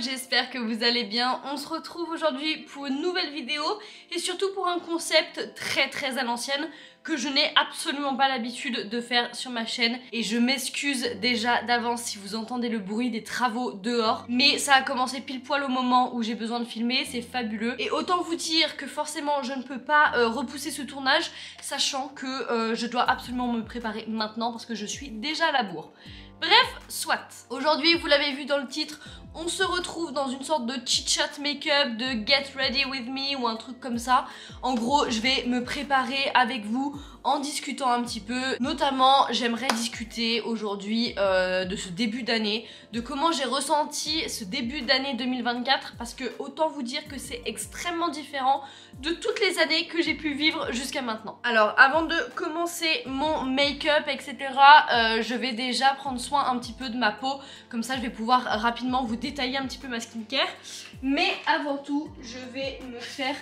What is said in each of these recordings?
j'espère que vous allez bien. On se retrouve aujourd'hui pour une nouvelle vidéo et surtout pour un concept très à l'ancienne que je n'ai absolument pas l'habitude de faire sur ma chaîne et je m'excuse déjà d'avance si vous entendez le bruit des travaux dehors, mais ça a commencé pile poil au moment où j'ai besoin de filmer, c'est fabuleux et autant vous dire que forcément je ne peux pas repousser ce tournage sachant que je dois absolument me préparer maintenant parce que je suis déjà à la bourre. Bref, soit. Aujourd'hui, vous l'avez vu dans le titre, on se retrouve dans une sorte de chit-chat make-up, de get ready with me ou un truc comme ça. En gros, je vais me préparer avec vous en discutant un petit peu. Notamment, j'aimerais discuter aujourd'hui de ce début d'année, de comment j'ai ressenti ce début d'année 2024 parce que autant vous dire que c'est extrêmement différent de toutes les années que j'ai pu vivre jusqu'à maintenant. Alors, avant de commencer mon make-up, etc., je vais déjà prendre soin un petit peu de ma peau. Comme ça, je vais pouvoir rapidement vous détailler un petit peu ma skincare. Mais avant tout, je vais me faire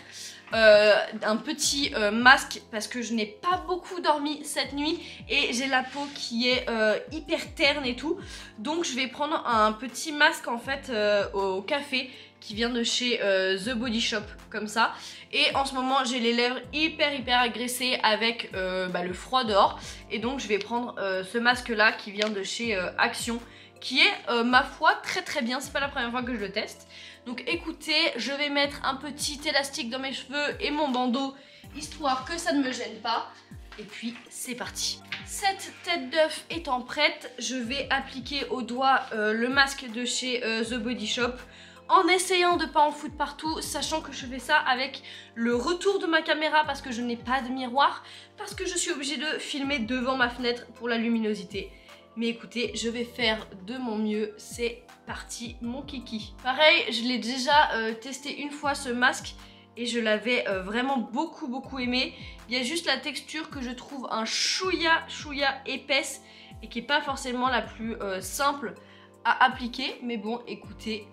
un petit masque parce que je n'ai pas beaucoup dormi cette nuit et j'ai la peau qui est hyper terne et tout. Donc je vais prendre un petit masque en fait au café qui vient de chez The Body Shop comme ça. Et en ce moment j'ai les lèvres hyper agressées avec le froid dehors. Et donc je vais prendre ce masque là qui vient de chez Action, qui est ma foi très bien, c'est pas la première fois que je le teste. Donc écoutez, je vais mettre un petit élastique dans mes cheveux et mon bandeau, histoire que ça ne me gêne pas. Et puis c'est parti. Cette tête d'œuf étant prête, je vais appliquer au doigt le masque de chez The Body Shop, en essayant de pas en foutre partout, sachant que je fais ça avec le retour de ma caméra parce que je n'ai pas de miroir, parce que je suis obligée de filmer devant ma fenêtre pour la luminosité. Mais écoutez, je vais faire de mon mieux, c'est parti mon kiki. Pareil, je l'ai déjà testé une fois ce masque et je l'avais vraiment beaucoup aimé. Il y a juste la texture que je trouve un chouïa épaisse et qui est pas forcément la plus simple à appliquer. Mais bon, écoutez,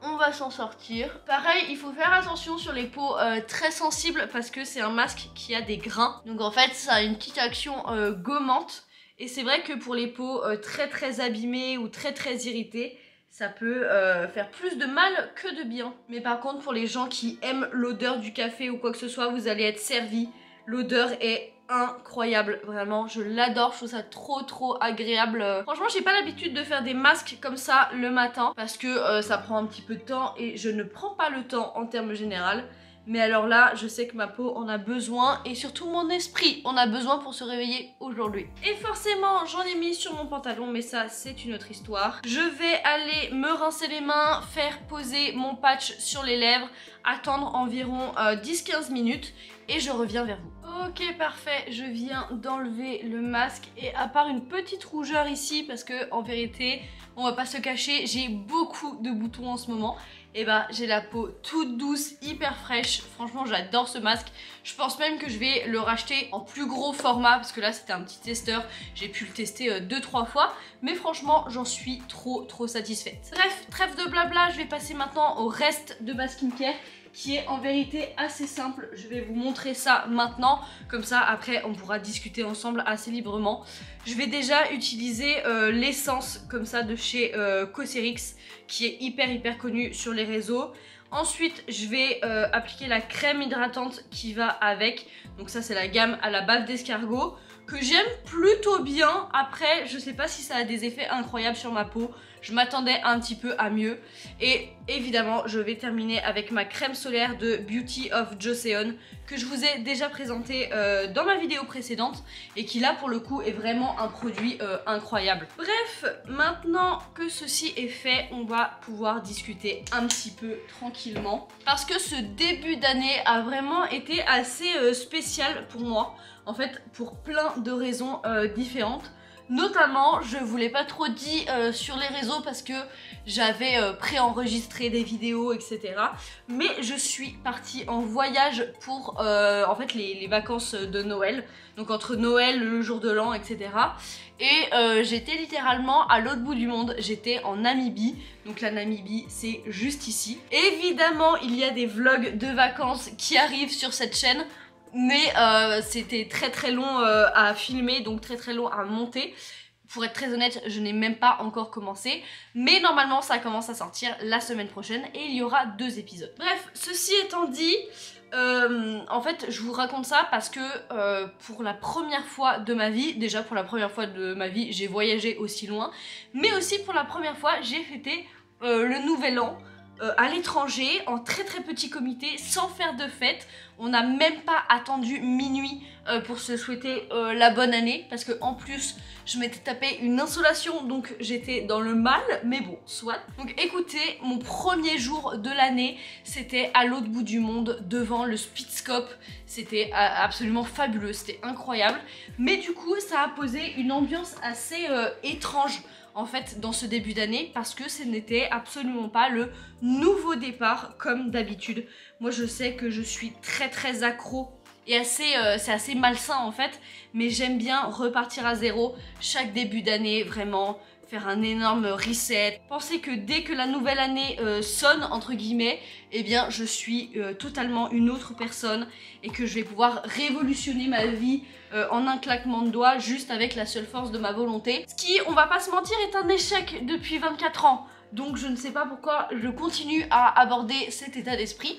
on va s'en sortir. Pareil, il faut faire attention sur les peaux très sensibles parce que c'est un masque qui a des grains. Donc en fait, ça a une petite action gommante. Et c'est vrai que pour les peaux très abîmées ou très irritées, ça peut faire plus de mal que de bien. Mais par contre, pour les gens qui aiment l'odeur du café ou quoi que ce soit, vous allez être servis. L'odeur est incroyable, vraiment, je l'adore, je trouve ça trop agréable. Franchement, j'ai pas l'habitude de faire des masques comme ça le matin parce que ça prend un petit peu de temps et je ne prends pas le temps en termes général. Mais alors là, je sais que ma peau en a besoin et surtout mon esprit en a besoin pour se réveiller aujourd'hui. Et forcément, j'en ai mis sur mon pantalon, mais ça, c'est une autre histoire. Je vais aller me rincer les mains, faire poser mon patch sur les lèvres, attendre environ 10-15 minutes et je reviens vers vous. Ok, parfait, je viens d'enlever le masque et à part une petite rougeur ici, parce que en vérité, on va pas se cacher, j'ai beaucoup de boutons en ce moment. Et bah j'ai la peau toute douce, hyper fraîche. Franchement j'adore ce masque. Je pense même que je vais le racheter en plus gros format parce que là c'était un petit testeur. J'ai pu le tester 2-3 fois. Mais franchement j'en suis trop satisfaite. Bref, trêve de blabla, je vais passer maintenant au reste de ma skincare qui est en vérité assez simple. Je vais vous montrer ça maintenant, comme ça après on pourra discuter ensemble assez librement. Je vais déjà utiliser l'essence comme ça de chez Cosrx qui est hyper connue sur les réseaux. Ensuite je vais appliquer la crème hydratante qui va avec. Donc ça c'est la gamme à la bave d'escargot que j'aime plutôt bien. Après je sais pas si ça a des effets incroyables sur ma peau. Je m'attendais un petit peu à mieux. Et évidemment, je vais terminer avec ma crème solaire de Beauty of Joseon que je vous ai déjà présenté dans ma vidéo précédente et qui là pour le coup est vraiment un produit incroyable. Bref, maintenant que ceci est fait, on va pouvoir discuter un petit peu tranquillement parce que ce début d'année a vraiment été assez spécial pour moi, en fait pour plein de raisons différentes. Notamment, je vous l'ai pas trop dit sur les réseaux parce que j'avais préenregistré des vidéos, etc. Mais je suis partie en voyage pour en fait les vacances de Noël. Donc entre Noël, le jour de l'an, etc. Et j'étais littéralement à l'autre bout du monde. J'étais en Namibie. Donc la Namibie, c'est juste ici. Évidemment, il y a des vlogs de vacances qui arrivent sur cette chaîne. Mais c'était très long à filmer, donc très long à monter. Pour être très honnête, je n'ai même pas encore commencé, mais normalement ça commence à sortir la semaine prochaine et il y aura 2 épisodes. Bref, ceci étant dit, en fait je vous raconte ça parce que pour la première fois de ma vie, déjà pour la première fois de ma vie j'ai voyagé aussi loin, mais aussi pour la première fois j'ai fêté le nouvel an à l'étranger, en très petit comité, sans faire de fête. On n'a même pas attendu minuit pour se souhaiter la bonne année, parce que en plus je m'étais tapé une insolation, donc j'étais dans le mal, mais bon, soit. Donc écoutez, mon premier jour de l'année, c'était à l'autre bout du monde, devant le Speedscope. C'était absolument fabuleux, c'était incroyable. Mais du coup, ça a posé une ambiance assez étrange en fait dans ce début d'année, parce que ce n'était absolument pas le nouveau départ comme d'habitude. Moi je sais que je suis très accro et c'est assez malsain en fait, mais j'aime bien repartir à zéro chaque début d'année, vraiment faire un énorme reset. Pensez que dès que la nouvelle année sonne entre guillemets, eh bien je suis totalement une autre personne et que je vais pouvoir révolutionner ma vie en un claquement de doigts, juste avec la seule force de ma volonté. Ce qui, on va pas se mentir, est un échec depuis 24 ans. Donc je ne sais pas pourquoi je continue à aborder cet état d'esprit.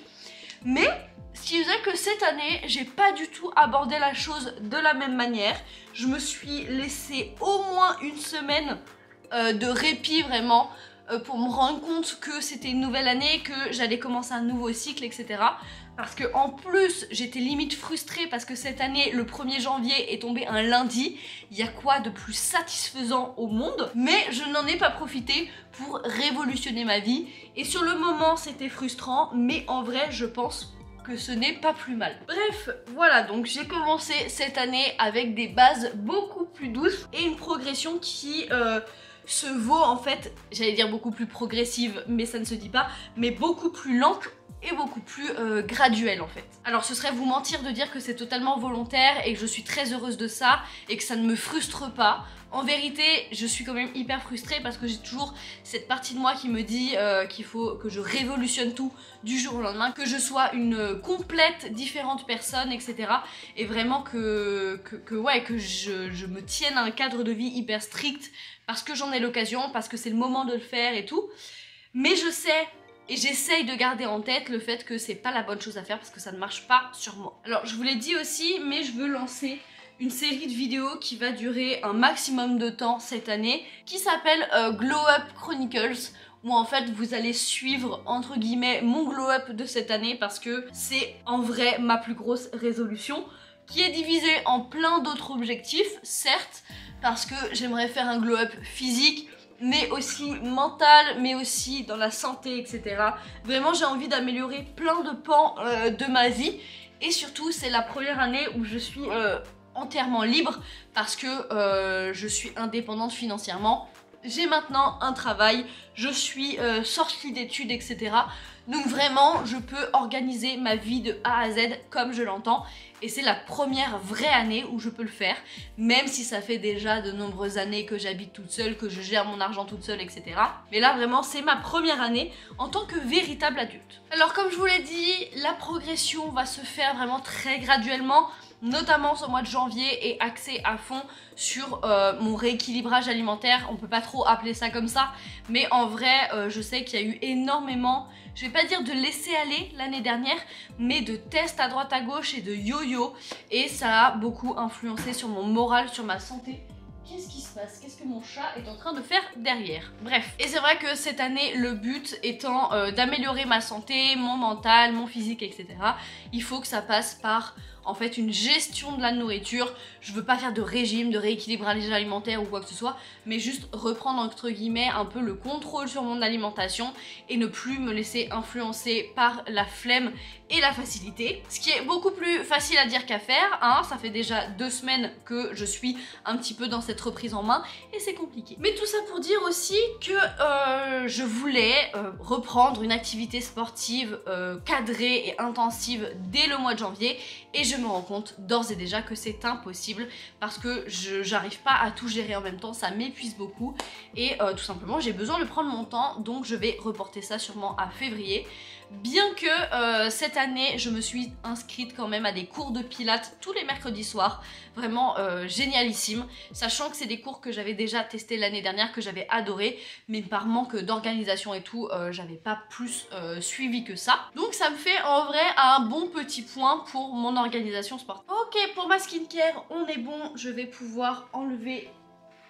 Mais ce qui faisait que cette année, j'ai pas du tout abordé la chose de la même manière. Je me suis laissé au moins une semaine de répit vraiment pour me rendre compte que c'était une nouvelle année, que j'allais commencer un nouveau cycle, etc. Parce que en plus j'étais limite frustrée parce que cette année le 1er janvier est tombé un lundi. Il y a quoi de plus satisfaisant au monde? Mais je n'en ai pas profité pour révolutionner ma vie. Et sur le moment c'était frustrant, mais en vrai je pense que ce n'est pas plus mal. Bref, voilà, donc j'ai commencé cette année avec des bases beaucoup plus douces et une progression qui se vaut en fait, j'allais dire beaucoup plus progressive, mais ça ne se dit pas, mais beaucoup plus lente et beaucoup plus graduelle en fait. Alors ce serait vous mentir de dire que c'est totalement volontaire et que je suis très heureuse de ça et que ça ne me frustre pas. En vérité, je suis quand même hyper frustrée parce que j'ai toujours cette partie de moi qui me dit qu'il faut que je révolutionne tout du jour au lendemain, que je sois une complète différente personne, etc. Et vraiment que je me tienne à un cadre de vie hyper strict parce que j'en ai l'occasion, parce que c'est le moment de le faire et tout. Mais je sais et j'essaye de garder en tête le fait que c'est pas la bonne chose à faire parce que ça ne marche pas sur moi. Alors je vous l'ai dit aussi, mais je veux lancer une série de vidéos qui va durer un maximum de temps cette année, qui s'appelle Glow Up Chronicles, où en fait vous allez suivre entre guillemets mon glow up de cette année parce que c'est en vrai ma plus grosse résolution, qui est divisée en plein d'autres objectifs, certes, parce que j'aimerais faire un glow up physique, mais aussi mental, mais aussi dans la santé, etc. Vraiment j'ai envie d'améliorer plein de pans de ma vie, et surtout c'est la première année où je suis entièrement libre parce que je suis indépendante financièrement. J'ai maintenant un travail, je suis sortie d'études, etc. Donc vraiment, je peux organiser ma vie de A à Z comme je l'entends. Et c'est la première vraie année où je peux le faire, même si ça fait déjà de nombreuses années que j'habite toute seule, que je gère mon argent toute seule, etc. Mais là, vraiment, c'est ma première année en tant que véritable adulte. Alors, comme je vous l'ai dit, la progression va se faire vraiment très graduellement. Notamment ce mois de janvier est axé à fond sur mon rééquilibrage alimentaire. On peut pas trop appeler ça comme ça, mais en vrai je sais qu'il y a eu énormément, je vais pas dire de laisser aller l'année dernière, mais de tests à droite à gauche et de yo-yo, et ça a beaucoup influencé sur mon moral, sur ma santé. Qu'est-ce qui se passe? Qu'est-ce que mon chat est en train de faire derrière? Bref, et c'est vrai que cette année, le but étant d'améliorer ma santé, mon mental, mon physique, etc. Il faut que ça passe par en fait une gestion de la nourriture. Je veux pas faire de régime, de rééquilibrage alimentaire ou quoi que ce soit, mais juste reprendre entre guillemets un peu le contrôle sur mon alimentation et ne plus me laisser influencer par la flemme et la facilité. Ce qui est beaucoup plus facile à dire qu'à faire, hein. Ça fait déjà 2 semaines que je suis un petit peu dans cette reprise en main et c'est compliqué. Mais tout ça pour dire aussi que je voulais reprendre une activité sportive cadrée et intensive dès le mois de janvier, et je je me rends compte d'ores et déjà que c'est impossible parce que j'arrive pas à tout gérer en même temps, ça m'épuise beaucoup et tout simplement j'ai besoin de prendre mon temps, donc je vais reporter ça sûrement à février. Bien que cette année je me suis inscrite quand même à des cours de pilates tous les mercredis soirs, vraiment génialissime, sachant que c'est des cours que j'avais déjà testé l'année dernière, que j'avais adoré, mais par manque d'organisation et tout, j'avais pas plus suivi que ça. Donc ça me fait en vrai un bon petit point pour mon organisation sportive. Ok, pour ma skincare on est bon, je vais pouvoir enlever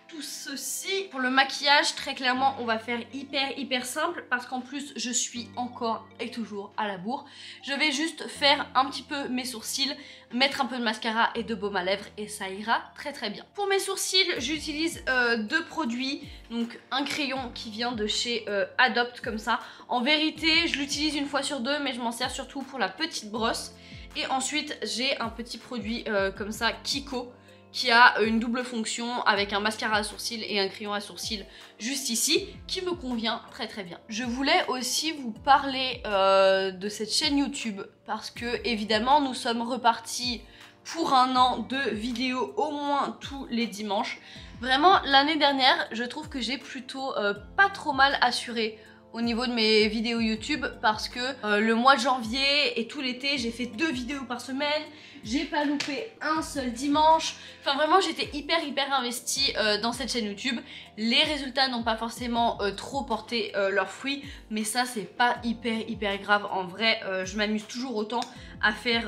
tout ceci. Pour le maquillage, très clairement on va faire hyper simple parce qu'en plus je suis encore et toujours à la bourre. Je vais juste faire un petit peu mes sourcils, mettre un peu de mascara et de baume à lèvres et ça ira très bien. Pour mes sourcils j'utilise deux produits, donc un crayon qui vient de chez Adopt comme ça. En vérité je l'utilise une fois sur deux mais je m'en sers surtout pour la petite brosse. Et ensuite j'ai un petit produit comme ça Kiko, qui a une double fonction avec un mascara à sourcils et un crayon à sourcils juste ici, qui me convient très bien. Je voulais aussi vous parler de cette chaîne YouTube parce que évidemment nous sommes repartis pour un an de vidéos au moins tous les dimanches. Vraiment l'année dernière je trouve que j'ai plutôt pas trop mal assuré au niveau de mes vidéos YouTube parce que le mois de janvier et tout l'été j'ai fait 2 vidéos par semaine, j'ai pas loupé un seul dimanche, enfin vraiment j'étais hyper investie dans cette chaîne YouTube. Les résultats n'ont pas forcément trop porté leurs fruits, mais ça c'est pas hyper grave en vrai, je m'amuse toujours autant à faire,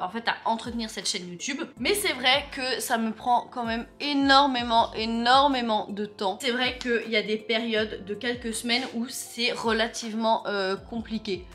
en fait à entretenir cette chaîne YouTube. Mais c'est vrai que ça me prend quand même énormément de temps. C'est vrai qu'il y a des périodes de quelques semaines où c'est relativement compliqué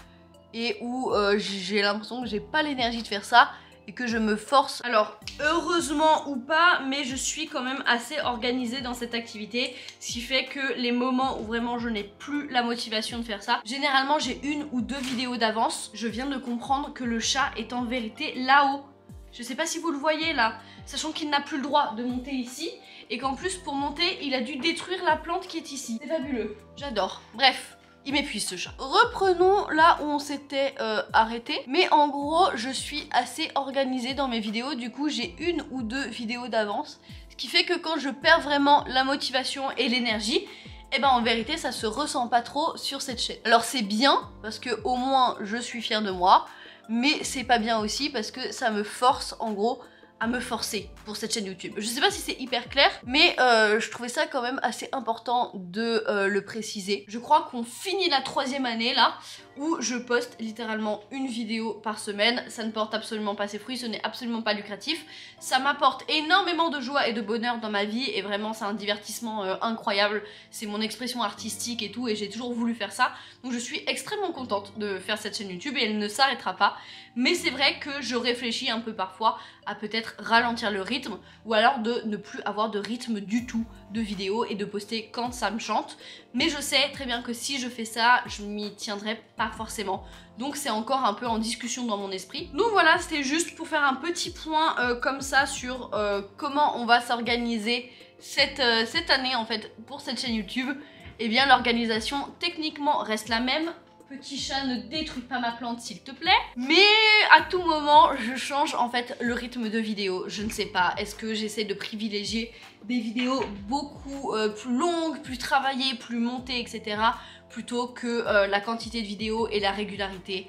et où j'ai l'impression que j'ai pas l'énergie de faire ça et que je me force. Alors heureusement ou pas, mais je suis quand même assez organisée dans cette activité, ce qui fait que les moments où vraiment je n'ai plus la motivation de faire ça, généralement j'ai 1 ou 2 vidéos d'avance. Je viens de comprendre que le chat est en vérité là-haut. Je sais pas si vous le voyez là, sachant qu'il n'a plus le droit de monter ici et qu'en plus pour monter il a dû détruire la plante qui est ici. C'est fabuleux, j'adore. Bref, il m'épuise ce chat. Reprenons là où on s'était arrêté. Mais en gros, je suis assez organisée dans mes vidéos. Du coup, j'ai 1 ou 2 vidéos d'avance. Ce qui fait que quand je perds vraiment la motivation et l'énergie, et ben en vérité, ça se ressent pas trop sur cette chaîne. Alors c'est bien, parce que au moins je suis fière de moi. Mais c'est pas bien aussi parce que ça me force en gros à me forcer pour cette chaîne YouTube. Je sais pas si c'est hyper clair, mais je trouvais ça quand même assez important de le préciser. Je crois qu'on finit la 3e année là, où je poste littéralement 1 vidéo par semaine. Ça ne porte absolument pas ses fruits, ce n'est absolument pas lucratif. Ça m'apporte énormément de joie et de bonheur dans ma vie et vraiment c'est un divertissement incroyable. C'est mon expression artistique et tout et j'ai toujours voulu faire ça. Donc je suis extrêmement contente de faire cette chaîne YouTube et elle ne s'arrêtera pas. Mais c'est vrai que je réfléchis un peu parfois à peut-être ralentir le rythme ou alors de ne plus avoir de rythme du tout de vidéos et de poster quand ça me chante. Mais je sais très bien que si je fais ça, je m'y tiendrai pas forcément. Donc c'est encore un peu en discussion dans mon esprit. Donc voilà, c'était juste pour faire un petit point comme ça sur comment on va s'organiser cette année en fait pour cette chaîne YouTube. Eh bien l'organisation techniquement reste la même. Petit chat, ne détruis pas ma plante s'il te plaît. Mais à tout moment, je change en fait le rythme de vidéo. Je ne sais pas, est-ce que j'essaie de privilégier des vidéos beaucoup plus longues, plus travaillées, plus montées, etc. plutôt que la quantité de vidéos et la régularité.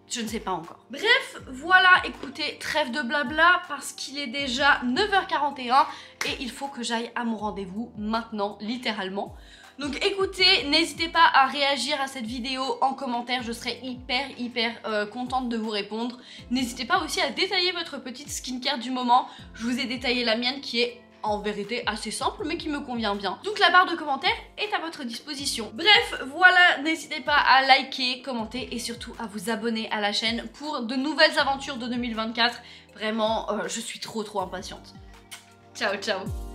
Je ne sais pas encore. Bref, voilà, écoutez, trêve de blabla parce qu'il est déjà 9h41 et il faut que j'aille à mon rendez-vous maintenant, littéralement. Donc écoutez, n'hésitez pas à réagir à cette vidéo en commentaire, je serai hyper contente de vous répondre. N'hésitez pas aussi à détailler votre petite skincare du moment. Je vous ai détaillé la mienne qui est en vérité assez simple mais qui me convient bien. Donc la barre de commentaires est à votre disposition. Bref, voilà, n'hésitez pas à liker, commenter et surtout à vous abonner à la chaîne pour de nouvelles aventures de 2024. Vraiment, je suis trop impatiente. Ciao ciao.